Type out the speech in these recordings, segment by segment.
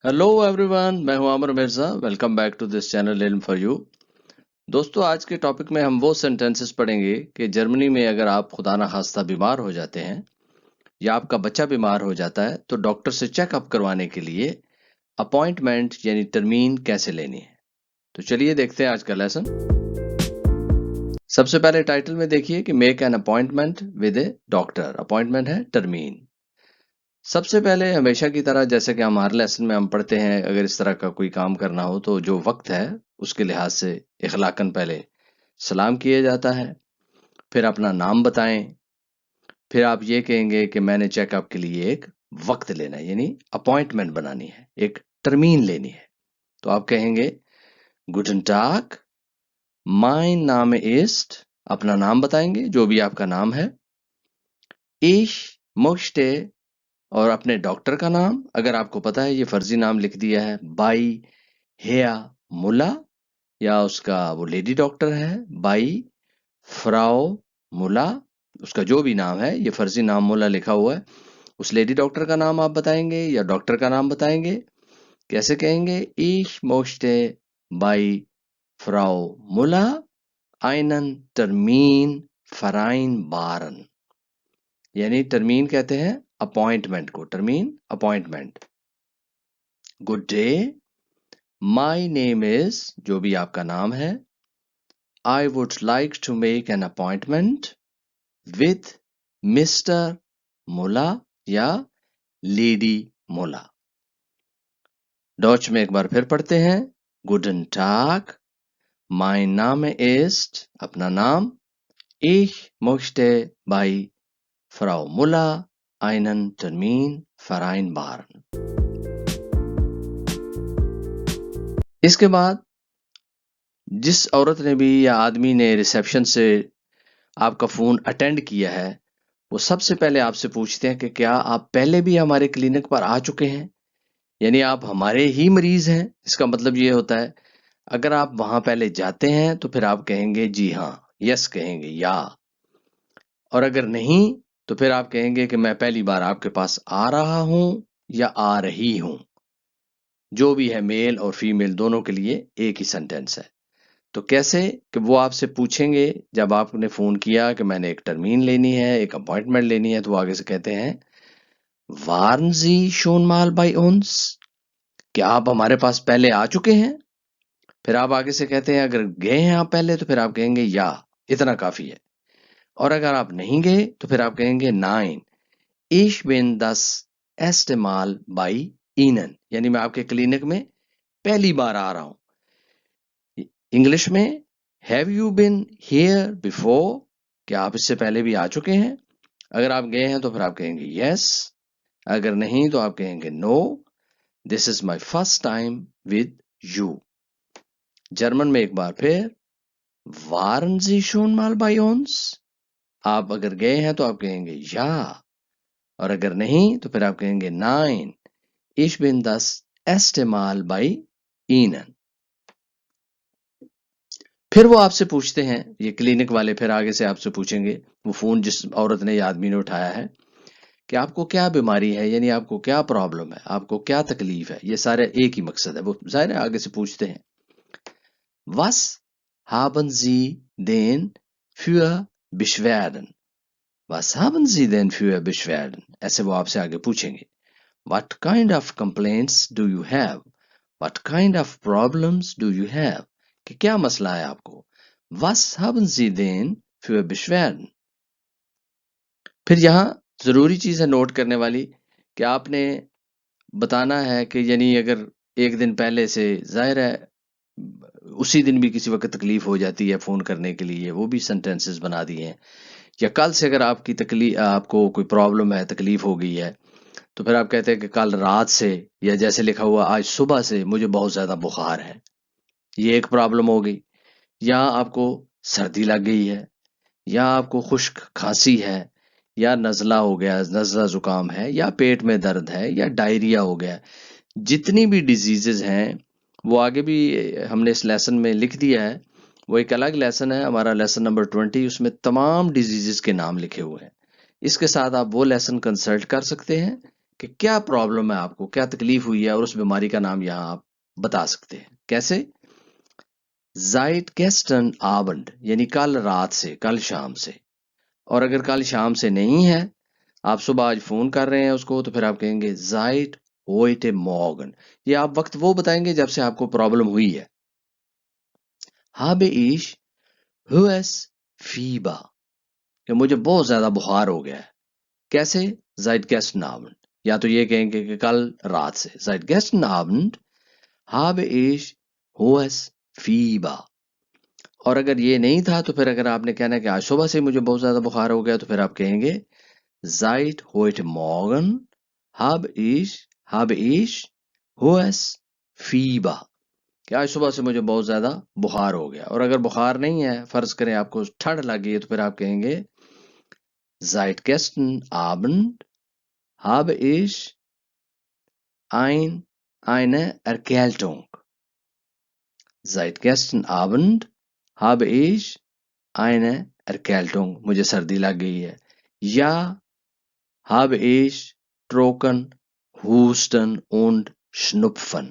Hello everyone, मैं हूं Aamir Mirza. Welcome back to this channel Ilm for you. दोस्तों, आज के टॉपिक में हम वो सेंटेंसेस पढ़ेंगे कि जर्मनी में अगर आप खुदा ना खास्ता बीमार हो जाते हैं या आपका बच्चा बीमार हो जाता है तो डॉक्टर से चेकअप करवाने के लिए अपॉइंटमेंट यानी टर्मीन कैसे लेनी है। तो चलिए देखते हैं आज का लेसन। सबसे पहले टाइटल में देखिए कि make an appointment with A doctor. Appointment है टर्मीन। सबसे पहले हमेशा की तरह जैसे कि हमारे लेसन में हम पढ़ते हैं, अगर इस तरह का कोई काम करना हो तो जो वक्त है उसके लिहाज से इखलाकन पहले सलाम किया जाता है, फिर अपना नाम बताएं, फिर आप ये कहेंगे कि मैंने चेकअप के लिए एक वक्त लेना है यानी अपॉइंटमेंट बनानी है, एक टर्मीन लेनी है। तो आप कहेंगे गुडन टाग, माइन नाम इस्ट, अपना नाम बताएंगे जो भी आपका नाम है, इश मोश्ते और अपने डॉक्टर का नाम, अगर आपको पता है ये फर्जी नाम लिख दिया है, बाई हेया मुला या उसका वो लेडी डॉक्टर है बाई फ्राउ मुला, उसका जो भी नाम है, ये फर्जी नाम मुला लिखा हुआ है, उस लेडी डॉक्टर का नाम आप बताएंगे या डॉक्टर का नाम बताएंगे। कैसे कहेंगे? इश मोश्ते बाई फ्राउ मुला आइनन टर्मीन फराइन बारन, यानी टर्मीन कहते हैं अपॉइंटमेंट को, टर्मीन appointment. Good day, my name is, जो भी आपका नाम है, I would like to make an appointment with mister Muller या लेडी मुला। डॉच में एक बार फिर पढ़ते हैं। गुडन टाग, माई नाम इस्ट, अपना नाम, ich möchte bei Frau Muller einen Termin vereinbaren। इसके बाद जिस औरत ने भी या आदमी ने रिसेप्शन से आपका फोन अटेंड किया है वो सबसे पहले आपसे पूछते हैं कि क्या आप पहले भी हमारे क्लिनिक पर आ चुके हैं, यानी आप हमारे ही मरीज हैं। इसका मतलब ये होता है अगर आप वहां पहले जाते हैं तो फिर आप कहेंगे जी हाँ, यस कहेंगे या, और अगर नहीं तो फिर आप कहेंगे कि मैं पहली बार आपके पास आ रहा हूं या आ रही हूं। जो भी है, मेल और फीमेल दोनों के लिए एक ही सेंटेंस है। तो कैसे कि वो आपसे पूछेंगे जब आपने फोन किया कि मैंने एक टर्मीन लेनी है, एक अपॉइंटमेंट लेनी है, तो वो आगे से कहते हैं वारन जी शोन माल बाई उन्स, क्या आप हमारे पास पहले आ चुके हैं। फिर आप आगे से कहते हैं अगर गए हैं आप पहले तो फिर आप कहेंगे या, इतना काफी है। और अगर आप नहीं गए तो फिर आप कहेंगे nine, ich bin das erste Mal bei Ihnen, यानी मैं आपके क्लिनिक में पहली बार आ रहा हूं। इंग्लिश में have you been here before, क्या आप इससे पहले भी आ चुके हैं। अगर आप गए हैं तो फिर आप कहेंगे यस, अगर नहीं तो आप कहेंगे no, this is my first time with you. German में एक बार फिर waren Sie schon mal bei uns, आप अगर गए हैं तो आप कहेंगे या, और अगर नहीं तो फिर आप कहेंगे nine, ich bin das erste Mal bei Ihnen। फिर वो आपसे पूछते हैं, ये क्लिनिक वाले फिर आगे से आपसे पूछेंगे, वो फोन जिस औरत ने या आदमी ने उठाया है, कि आपको क्या बीमारी है, यानी आपको क्या प्रॉब्लम है, आपको क्या तकलीफ है। ये सारे एक ही मकसद है, वो जाहिर है आगे से पूछते हैं was haben Sie denn für Beschwerden, was haben Sie denn für Beschwerden, ऐसे वो आपसे आगे पूछेंगे। What kind of complaints do you have? What kind of problems do you have? कि क्या मसला है आपको। Was haben Sie denn für Beschwerden? फिर यहाँ जरूरी चीज है नोट करने वाली कि आपने बताना है कि यानी अगर एक दिन पहले से, जाहिर है उसी दिन भी किसी वक्त तकलीफ हो जाती है फोन करने के लिए, वो भी सेंटेंसेस बना दिए हैं। या कल से अगर आपकी तकलीफ, आपको कोई प्रॉब्लम है, तकलीफ हो गई है, तो फिर आप कहते हैं कि कल रात से, या जैसे लिखा हुआ आज सुबह से मुझे बहुत ज्यादा बुखार है, ये एक प्रॉब्लम हो गई। या आपको सर्दी लग गई है, या आपको खुश्क खांसी है, या नजला हो गया, नजला जुकाम है, या पेट में दर्द है, या डायरिया हो गया। जितनी भी डिजीजेज हैं वो आगे भी हमने इस लेसन में लिख दिया है। वो एक अलग लेसन है हमारा, लेसन नंबर 20, उसमें तमाम डिजीजेस के नाम लिखे हुए हैं। इसके साथ आप वो लेसन कंसल्ट कर सकते हैं کہ کیا پرابلم ہے آپ کو، کیا تکلیف ہوئی ہے، اور اس بیماری کا نام یہاں آپ بتا سکتے ہیں. کیسے؟ زائٹ گیسٹن آبنڈ یعنی کل رات سے، کل شام سے. اور اگر کل شام سے نہیں ہے، آپ صبح آج فون کر رہے ہیں اس کو، تو پھر آپ کہیں گے زائٹ ہوئٹے مورگن. یہ آپ وقت وہ بتائیں گے جب سے آپ کو پرابلم ہوئی ہے. habe ich ہوئس فیبا کہ مجھے بہت زیادہ بخار ہو گیا ہے. کیسے؟ زائٹ گیسٹن آبنڈ. یا تو یہ کہیں گے کہ کل رات سے، زائٹ گیسٹن آبنڈ habe ich ہوئس فیبا. اور اگر یہ نہیں تھا تو پھر اگر آپ نے کہنا ہے کہ آج صبح سے مجھے بہت زیادہ بخار ہو گیا، تو پھر آپ کہیں گے seit heute Morgen habe ich hohes Fieber. کہ آج صبح سے مجھے بہت زیادہ بخار ہو گیا. اور اگر بخار نہیں ہے، فرض کریں آپ کو ٹھنڈ لگ گئی، تو پھر آپ کہیں گے seit gestern Abend habe ich eine Erkältung. Seit gestern Abend habe ich eine Erkältung. مجھے سردی لگ گئی ہے. یا habe ich trocken, Husten und Schnupfen.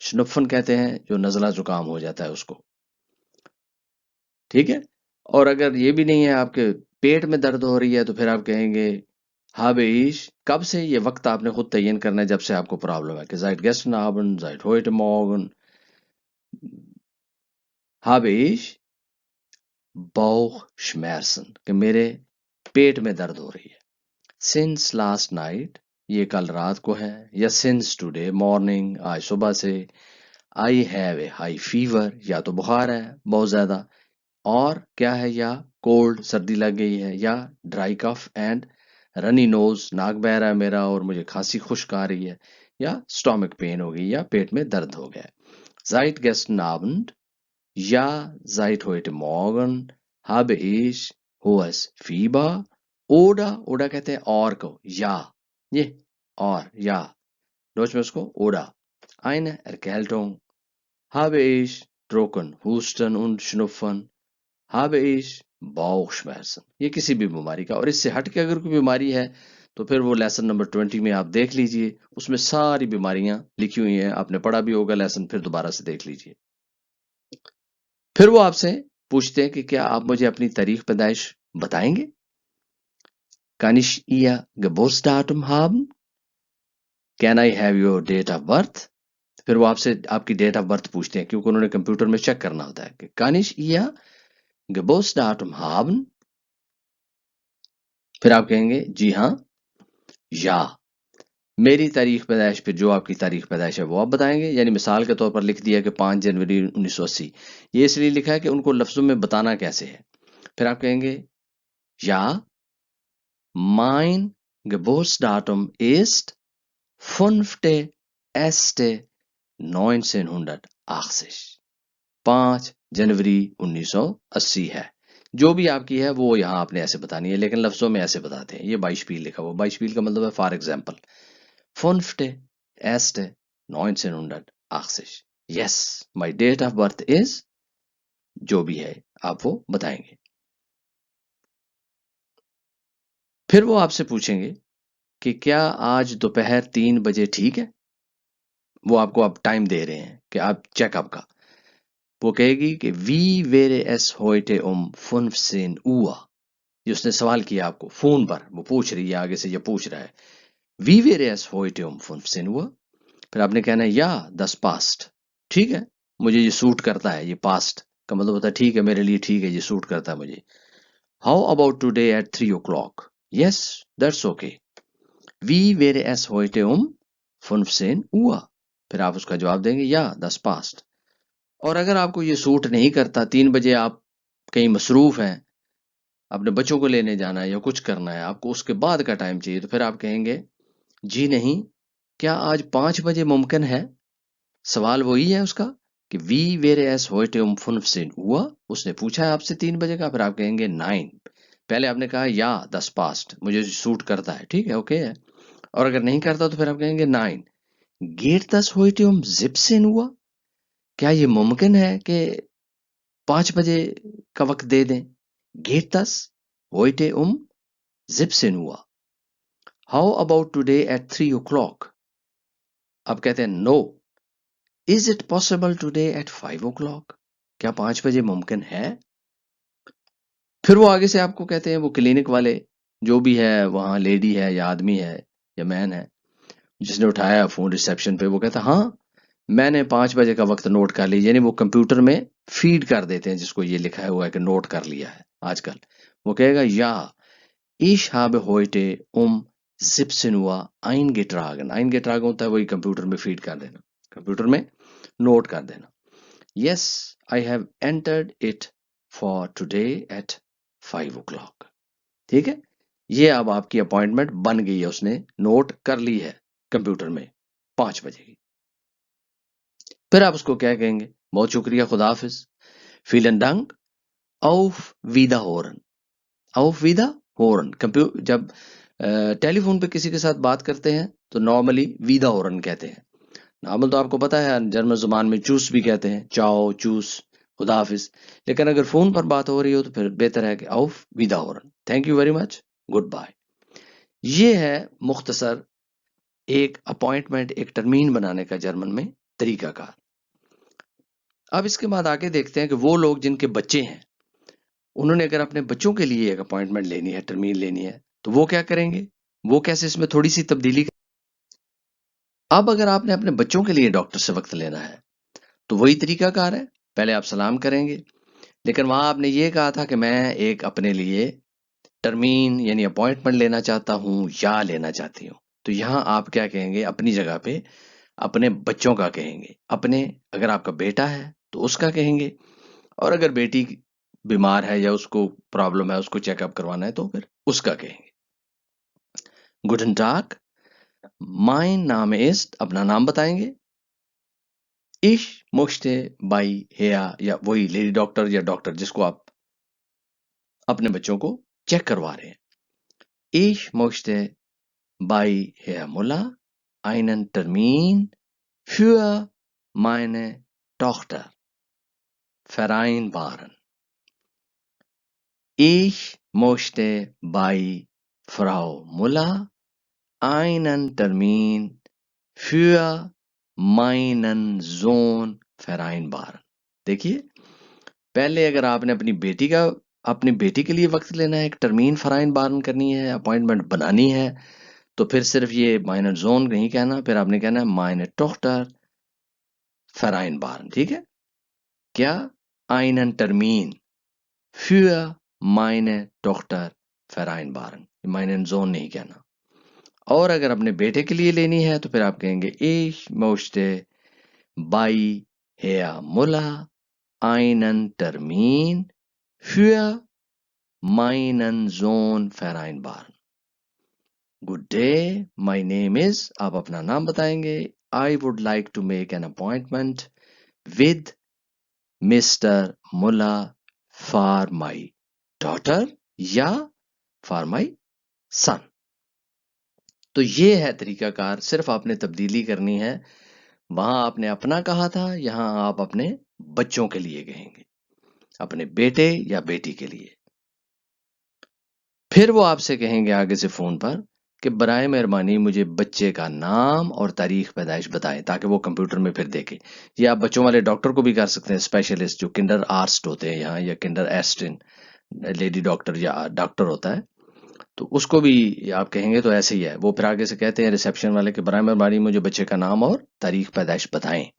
Schnupfen کہتے ہیں جو نزلہ زکام ہو جاتا ہے اس کو. ٹھیک ہے. اور اگر یہ بھی نہیں ہے، آپ کے پیٹ میں درد ہو رہی ہے، تو پھر آپ کہیں گے habe ich. کب سے؟ یہ وقت آپ نے خود تعین کرنا ہے جب سے آپ کو پرابلم ہے، کہ seit gestern Abend, seit heute Morgen habe ich Bauchschmerzen کہ میرے پیٹ میں درد ہو رہی ہے. since last night یہ کل رات کو ہے. یا since today morning آج صبح سے. I have a high fever یا تو بخار ہے بہت زیادہ، اور کیا ہے، یا cold سردی لگ گئی ہے، یا dry cough and runny nose ناک بہ رہا ہے میرا اور مجھے کھانسی خشک آ رہی ہے، یا stomach pain ہو گئی، یا پیٹ میں درد ہو گیا. seit gestern Abend یا seit heute Morgen habe ich hohes Fieber. اوڈا کہتے ہیں اور کو، یا یہ اور یا ڈوچ میں اس کو اوڈا. eine Erkältung habe ich trocken Husten und Schnupfen habe ich Bauchschmerzen. یہ کسی بھی بیماری کا. اور اس سے ہٹ کے اگر کوئی بیماری ہے تو پھر وہ لیسن نمبر 20 میں آپ دیکھ لیجئے، اس میں ساری بیماریاں لکھی ہوئی ہیں. آپ نے پڑھا بھی ہوگا لیسن، پھر دوبارہ سے دیکھ لیجئے. پھر وہ آپ سے پوچھتے ہیں کہ کیا آپ مجھے اپنی تاریخ پیدائش بتائیں گے. Kann ich Ihr Geburtsdatum haben? Can I have your date of birth? پھر وہ آپ سے آپ کی ڈیٹ آف برتھ پوچھتے ہیں، کیونکہ انہوں نے کمپیوٹر میں چیک کرنا ہوتا ہے کہ Kann ich Ihr Geburtsdatum haben? پھر آپ کہیں گے جی ہاں یا میری تاریخ پیدائش پہ جو آپ کی تاریخ پیدائش ہے وہ آپ بتائیں گے. یعنی مثال کے طور پر لکھ دیا کہ 5 جنوری 1980. یہ اس لیے لکھا ہے کہ ان کو لفظوں میں بتانا کیسے ہے. پھر آپ کہیں گے یا mein Geburtsdatum ist 5.1.1980. 5 جنوری 1980 ہے. جو بھی آپ کی ہے وہ یہاں آپ نے ایسے بتانی ہے، لیکن لفظوں میں ایسے بتاتے ہیں. یہ بائشپیل لکھا ہوا، بائشپیل کا مطلب ہے for example 5.1.1980. Yes, my date of birth is جو بھی ہے آپ وہ بتائیں گے. پھر وہ آپ سے پوچھیں گے کہ کیا آج دوپہر 3 بجے ٹھیک ہے. وہ آپ کو اب ٹائم دے رہے ہیں کہ آپ چیک اپ کا. وہ کہے گی کہ wie wäre es heute 15 Uhr. یہ اس نے سوال کیا آپ کو فون پر، وہ پوچھ رہی ہے آگے سے، یہ پوچھ رہا ہے wie wäre es heute 15 Uhr. پھر آپ نے کہنا ہے یا das passt. ٹھیک ہے، مجھے یہ سوٹ کرتا ہے. یہ پاسٹ کا مطلب ہوتا ہے ٹھیک ہے، میرے لیے ٹھیک ہے، یہ سوٹ کرتا ہے مجھے. how about today at 3 o'clock. yes, that's okay. wie wäre es heute 15 Uhr. پھر آپ اس کا جواب دیں گے یا das passt. اور اگر آپ کو یہ سوٹ نہیں کرتا، 3 بجے آپ کہیں مصروف ہیں، اپنے بچوں کو لینے جانا ہے یا کچھ کرنا ہے، آپ کو اس کے بعد کا ٹائم چاہیے، تو پھر آپ کہیں گے جی نہیں، کیا آج 5 بجے ممکن ہے. سوال وہی ہے اس کا کہ wie wäre es heute 15 Uhr. اس نے پوچھا ہے آپ سے 3 بجے کا. پھر آپ کہیں گے 9. پہلے آپ نے کہا یا das passt، مجھے سوٹ کرتا ہے، ٹھیک ہے، اوکے ہے. اور اگر نہیں کرتا تو پھر آپ کہیں گے 9. geht das heute 17 Uhr. کیا یہ ممکن ہے کہ 5 بجے کا وقت دے دیں. geht das heute 17 Uhr. How about today at 3 o'clock? अब कहते हैं no. Is it possible today at 5 o'clock? क्या 5 बजे मुमकिन है? फिर वो आगे से आपको कहते हैं, वो क्लिनिक वाले जो भी है वहां, लेडी है या आदमी है या मैन है, जिसने उठाया फोन रिसेप्शन पे, वो कहता हाँ मैंने 5 बजे का वक्त नोट कर लिया. यानी वो कंप्यूटर में फीड कर देते हैं, जिसको ये लिखा हुआ है कि नोट कर लिया है आजकल. वो कहेगा या ich habe heute 17 Uhr eingetragen. eingetragen होता है वही कंप्यूटर में फीड कर देना, कंप्यूटर में नोट कर देना. yes I have entered it for today at 5 o'clock. ठीक है, ये अब आपकी अपॉइंटमेंट बन गई है, उसने नोट कर ली है कंप्यूटर में 5 बजे की. फिर आप उसको क्या कहेंगे? बहुत शुक्रिया, खुदा हाफिज. vielen Dank, auf Wiederhören. auf Wiederhören. जब टेलीफोन पे किसी के साथ बात करते हैं तो नॉर्मली Wiederhören कहते हैं. नॉर्मल तो आपको पता है जर्मन जुबान में चूस भी कहते हैं, चाओ, चूस, खुदा हाफिज. लेकिन अगर फोन पर बात हो रही हो तो फिर बेहतर है कि auf Wiederhören. Thank you very much, good bye. ये है मुख्तसर एक अपॉइंटमेंट, एक टर्मीन बनाने का जर्मन में तरीकाकार. अब इसके बाद आगे देखते हैं कि वो लोग जिनके बच्चे हैं, उन्होंने अगर अपने बच्चों के लिए एक अपॉइंटमेंट लेनी है, टर्मीन लेनी है, तो वो क्या करेंगे? वो कैसे इसमें थोड़ी सी तब्दीली. अब अगर आपने अपने बच्चों के लिए डॉक्टर से वक्त लेना है तो वही तरीकाकार है. पहले आप सलाम करेंगे, लेकिन वहां आपने ये कहा था कि मैं एक अपने लिए टर्मीन यानी अपॉइंटमेंट लेना चाहता हूं या लेना चाहती हूं. तो यहां आप क्या कहेंगे? अपनी जगह पे अपने बच्चों का कहेंगे. अपने, अगर आपका बेटा है तो उसका कहेंगे, और अगर बेटी बीमार है या उसको प्रॉब्लम है, उसको चेकअप करवाना है, तो फिर उसका कहेंगे. गुडन टाग, माइन नाम इस्ट, अपना नाम बताएंगे. इश मोश्ते बाई हेया, या वही लेडी डॉक्टर या डॉक्टर जिसको आप अपने बच्चों को चेक करवा रहे हैं. इश मोश्ते बाई हेया मुला einen Termin für meine Tochter vereinbaren. Ich möchte bei Frau Müller einen Termin für meinen Sohn vereinbaren. देखिए, पहले अगर आपने अपनी बेटी के लिए वक्त लेना है, एक टर्मीन फराइनबारन करनी है, अपॉइंटमेंट बनानी है, तो फिर सिर्फ ये माइनर जोन नहीं कहना, फिर आपने कहना है माइनर टॉक्टर फराइनबारन. ठीक है, क्या? einen Termin für meine Tochter vereinbaren. meinen Sohn नहीं कहना. और अगर अपने बेटे के लिए लेनी है तो फिर आप कहेंगे ich möchte bei Herr Müller einen Termin für meinen Sohn vereinbaren. Good day, my name is, आप अपना नाम बताएंगे. I would like to make an appointment with Mr. Mulla for my daughter या for my son. तो ये है तरीकाकार. सिर्फ आपने तब्दीली करनी है. वहां आपने अपना कहा था, यहां आप अपने बच्चों के लिए कहेंगे, अपने बेटे या बेटी के लिए. फिर वो आपसे कहेंगे आगे से फोन पर कि बराए मेहरबानी मुझे बच्चे का नाम और तारीख पैदाइश बताएं, ताकि वो कंप्यूटर में फिर देखे. ये आप बच्चों वाले डॉक्टर को भी कर सकते हैं, स्पेशलिस्ट जो किंडर आर्स्ट होते हैं यहाँ, या किंडर एस्टिन लेडी डॉक्टर या डॉक्टर होता है, तो उसको भी आप कहेंगे तो ऐसे ही है. वो फिर आगे से कहते हैं रिसेप्शन वाले के बराए मेहरबानी मुझे बच्चे का नाम और तारीख पैदाइश बताएं.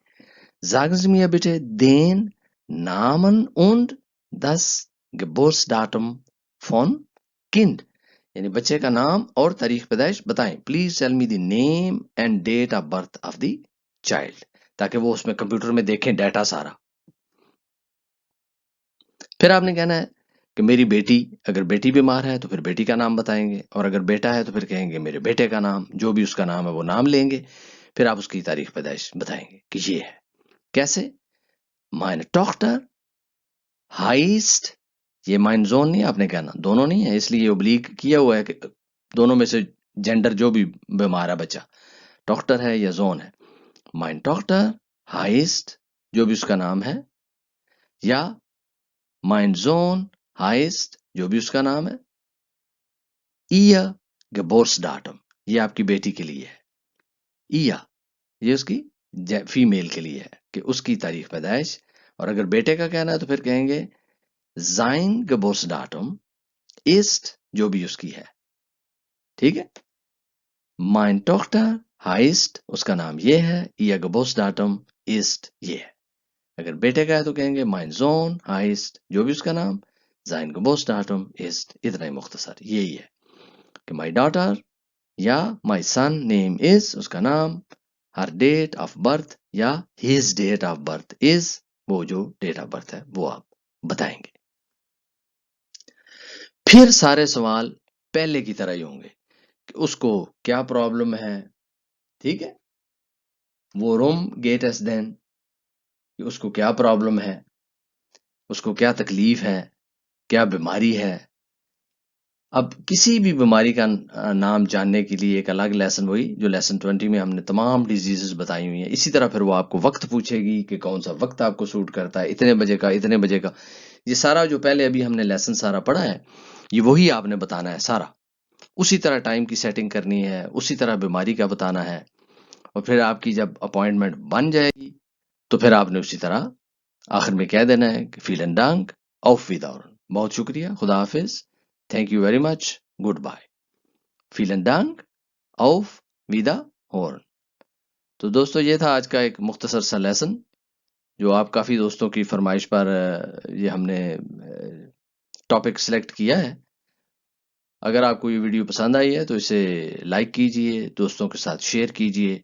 Sagen Sie mir bitte den Namen und das Geburtsdatum von Kind. यानी बच्चे का नाम और तारीख पैदाइश बताएं. Please tell me the name and date of birth of the child, ताकि वो उसमें कंप्यूटर में देखें डाटा सारा. फिर आपने कहना है कि मेरी बेटी, अगर बेटी बीमार है तो फिर बेटी का नाम बताएंगे, और अगर बेटा है तो फिर कहेंगे मेरे बेटे का नाम, जो भी उसका नाम है वो नाम लेंगे. फिर आप उसकी तारीख पैदाइश बताएंगे कि ये है. कैसे? meine Tochter heißt, ये mein Sohn नहीं आपने कहना, दोनों नहीं है, इसलिए ओब्लीक किया हुआ है कि दोनों में से जेंडर जो भी बीमार है बच्चा, डॉक्टर है या जोन है. mein Tochter heißt, जो भी उसका नाम है, या mein Sohn heißt, जो भी उसका नाम है, ihr Geburtsdatum, یہ آپ کی بیٹی کے لیے ہے. ایا یہ اس کی فیمیل کے لیے ہے کہ اس کی تاریخ پیدائش. اور اگر بیٹے کا کہنا ہے تو پھر کہیں گے sein Geburtsdatum ist جو بھی اس کی ہے. ٹھیک ہے. Mein Tochter heißt اس کا نام یہ ہے. ihr Geburtsdatum ist یہ ہے. اگر بیٹے کا ہے تو کہیں گے mein Sohn heißt جو بھی اس کا نام. sein Geburtsdatum ist اتنا ہی مختصر یہی ہے کہ my daughter یا my son name is اس کا نام. her date of birth یا his date of birth is وہ جو ڈیٹ آف برتھ ہے وہ آپ بتائیں گے. پھر سارے سوال پہلے کی طرح ہی ہوں گے کہ اس کو کیا پرابلم ہے. ٹھیک ہے. وہ روم گیٹ ایس دین اس کو کیا پرابلم ہے, اس کو کیا تکلیف ہے, کیا بیماری ہے. اب کسی بھی بیماری کا نام جاننے کے لیے ایک الگ لیسن وہی جو لیسن 20 میں ہم نے تمام ڈیزیزز بتائی ہوئی ہیں. اسی طرح پھر وہ آپ کو وقت پوچھے گی کہ کون سا وقت آپ کو سوٹ کرتا ہے, اتنے بجے کا اتنے بجے کا. یہ سارا جو پہلے ابھی ہم نے لیسن سارا پڑھا ہے یہ وہی آپ نے بتانا ہے سارا. اسی طرح ٹائم کی سیٹنگ کرنی ہے, اسی طرح بیماری کا بتانا ہے. اور پھر آپ کی جب اپوائنٹمنٹ بن جائے گی تو پھر آپ نے اسی طرح آخر میں کہہ دینا ہے کہ فیلن ڈانک auf Wiederhören. بہت شکریہ, خدا حافظ, thank you very much, goodbye. فیلن ڈانک auf Wiederhören. تو دوستو یہ تھا آج کا ایک مختصر سا لیسن جو آپ کافی دوستوں کی فرمائش پر یہ ہم نے ٹاپک سلیکٹ کیا ہے. اگر آپ کو یہ ویڈیو پسند آئی ہے تو اسے لائک کیجئے, دوستوں کے ساتھ شیئر کیجئے,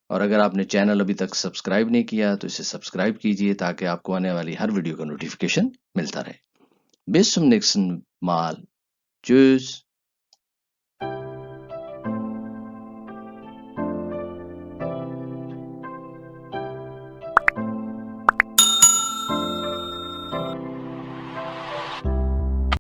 اور اگر آپ نے چینل ابھی تک سبسکرائب نہیں کیا تو اسے سبسکرائب کیجئے تاکہ آپ کو آنے والی ہر ویڈیو کا نوٹیفیکیشن ملتا رہے. Bis zum nächsten Mal. Tschüss.